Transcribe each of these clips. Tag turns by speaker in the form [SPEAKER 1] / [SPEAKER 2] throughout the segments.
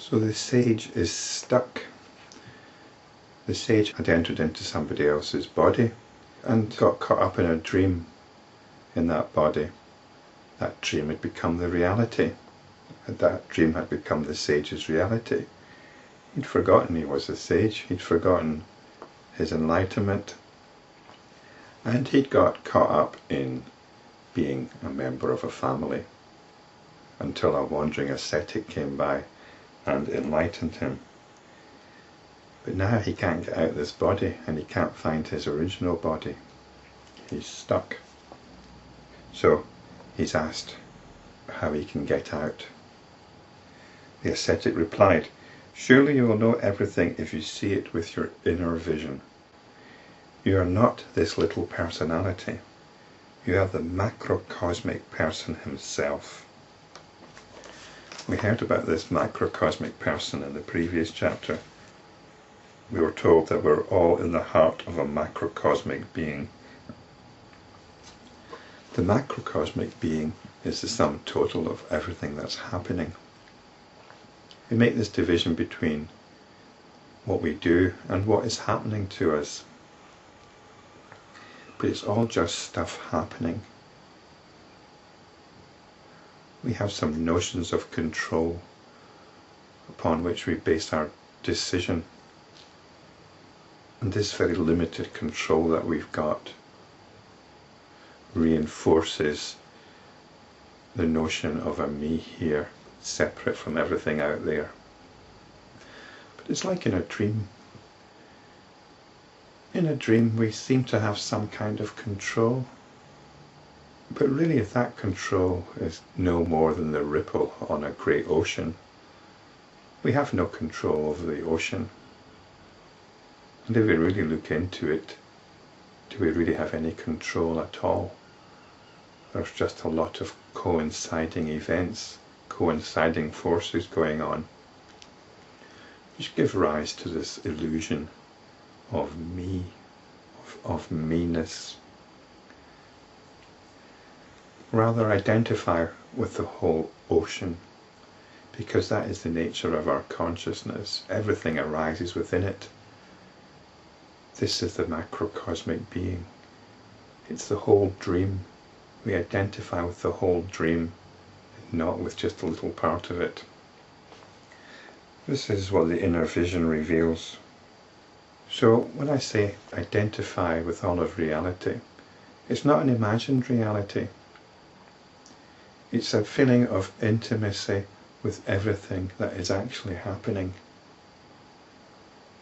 [SPEAKER 1] So the sage is stuck. The sage had entered into somebody else's body and got caught up in a dream in that body. That dream had become the reality. And that dream had become the sage's reality. He'd forgotten he was a sage. He'd forgotten his enlightenment. And he'd got caught up in being a member of a family until a wandering ascetic came by and enlightened him. But now he can't get out of this body and he can't find his original body. He's stuck. So he's asked how he can get out. The ascetic replied, "Surely you will know everything if you see it with your inner vision. You are not this little personality. You are the macrocosmic person himself." We heard about this macrocosmic person in the previous chapter. We were told that we're all in the heart of a macrocosmic being. The macrocosmic being is the sum total of everything that's happening. We make this division between what we do and what is happening to us. But it's all just stuff happening. We have some notions of control upon which we base our decision. And this very limited control that we've got reinforces the notion of a me here, separate from everything out there. But it's like in a dream. In a dream we seem to have some kind of control. But really that control is no more than the ripple on a great ocean. We have no control over the ocean. And if we really look into it, do we really have any control at all? There's just a lot of coinciding events, coinciding forces going on, which give rise to this illusion of me, of me-ness. Rather identify with the whole ocean, because that is the nature of our consciousness. Everything arises within it. This is the macrocosmic being. It's the whole dream. We identify with the whole dream, not with just a little part of it. This is what the inner vision reveals. So when I say identify with all of reality, it's not an imagined reality. It's a feeling of intimacy with everything that is actually happening.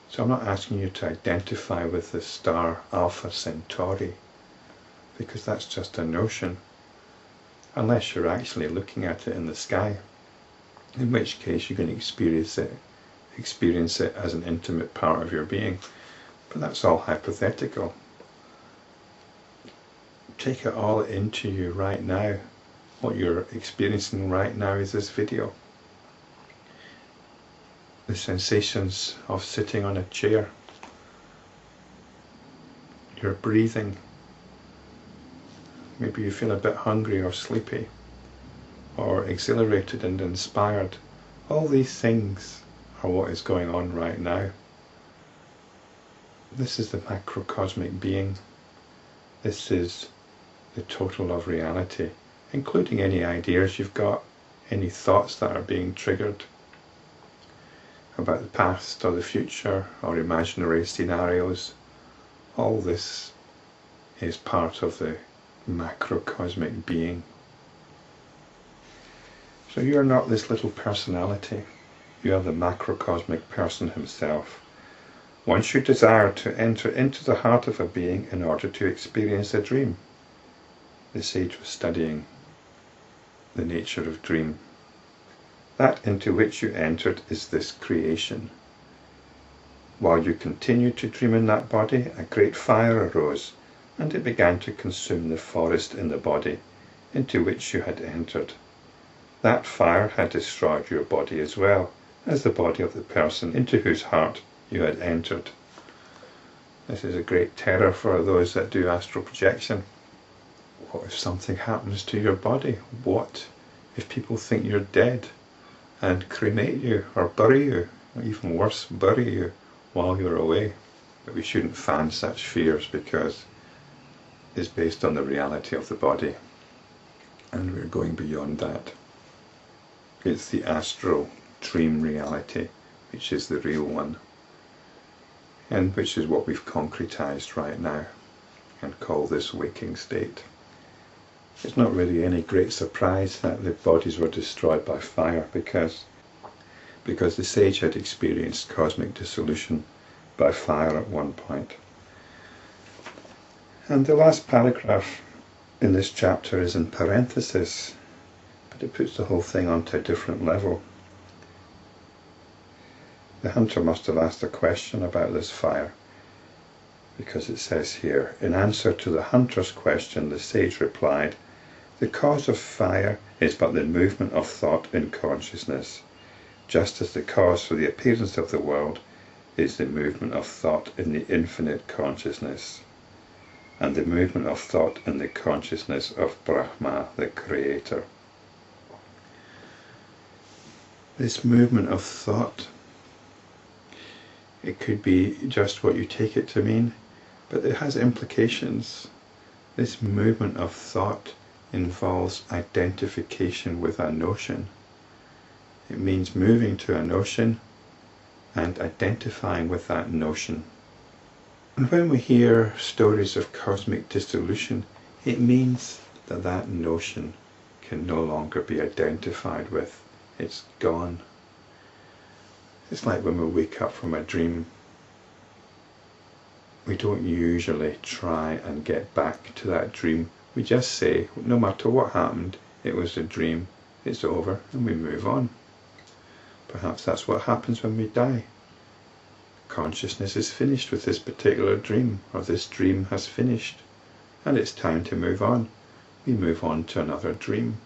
[SPEAKER 1] So I'm not asking you to identify with the star Alpha Centauri, because that's just a notion, unless you're actually looking at it in the sky, in which case you can experience it as an intimate part of your being. But that's all hypothetical. Take it all into you right now. What you're experiencing right now is this video. The sensations of sitting on a chair, your breathing, maybe you feel a bit hungry or sleepy, or exhilarated and inspired. All these things are what is going on right now. This is the macrocosmic being. This is the total of reality, including any ideas you've got, any thoughts that are being triggered about the past or the future or imaginary scenarios. All this is part of the macrocosmic being. So you are not this little personality. You are the macrocosmic person himself. Once you desire to enter into the heart of a being in order to experience a dream. The sage was studying the nature of dream. That into which you entered is this creation. While you continued to dream in that body, a great fire arose, and it began to consume the forest in the body into which you had entered. That fire had destroyed your body as well as the body of the person into whose heart you had entered. This is a great terror for those that do astral projection. What if something happens to your body? What if people think you're dead and cremate you or bury you, or even worse, bury you while you're away. But we shouldn't fan such fears because it's based on the reality of the body, and we're going beyond that. It's the astral dream reality which is the real one, and which is what we've concretized right now and call this waking state. It's not really any great surprise that the bodies were destroyed by fire because the sage had experienced cosmic dissolution by fire at one point. And the last paragraph in this chapter is in parenthesis, but it puts the whole thing onto a different level. The hunter must have asked a question about this fire, because it says here, in answer to the hunter's question, the sage replied, "The cause of fire is but the movement of thought in consciousness, just as the cause for the appearance of the world is the movement of thought in the infinite consciousness, and the movement of thought in the consciousness of Brahma, the Creator." This movement of thought, it could be just what you take it to mean, but it has implications. This movement of thought involves identification with a notion. It means moving to a notion and identifying with that notion. And when we hear stories of cosmic dissolution, it means that that notion can no longer be identified with. It's gone. It's like when we wake up from a dream. We don't usually try and get back to that dream. We just say, no matter what happened, it was a dream, it's over, and we move on. Perhaps that's what happens when we die. Consciousness is finished with this particular dream, or this dream has finished, and it's time to move on. We move on to another dream.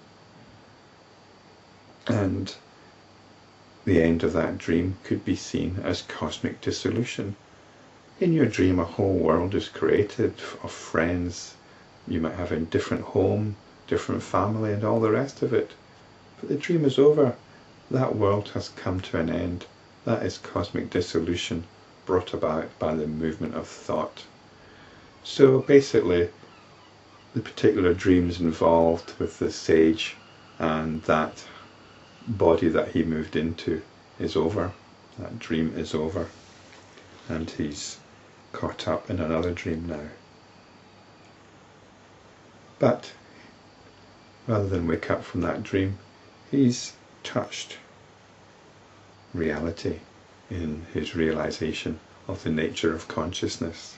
[SPEAKER 1] And the end of that dream could be seen as cosmic dissolution. In your dream, a whole world is created of friends. You might have a different home, different family, and all the rest of it. But the dream is over. That world has come to an end. That is cosmic dissolution brought about by the movement of thought. So basically, the particular dreams involved with the sage and that body that he moved into is over. That dream is over, and he's caught up in another dream now. But rather than wake up from that dream, he's touched reality in his realization of the nature of consciousness.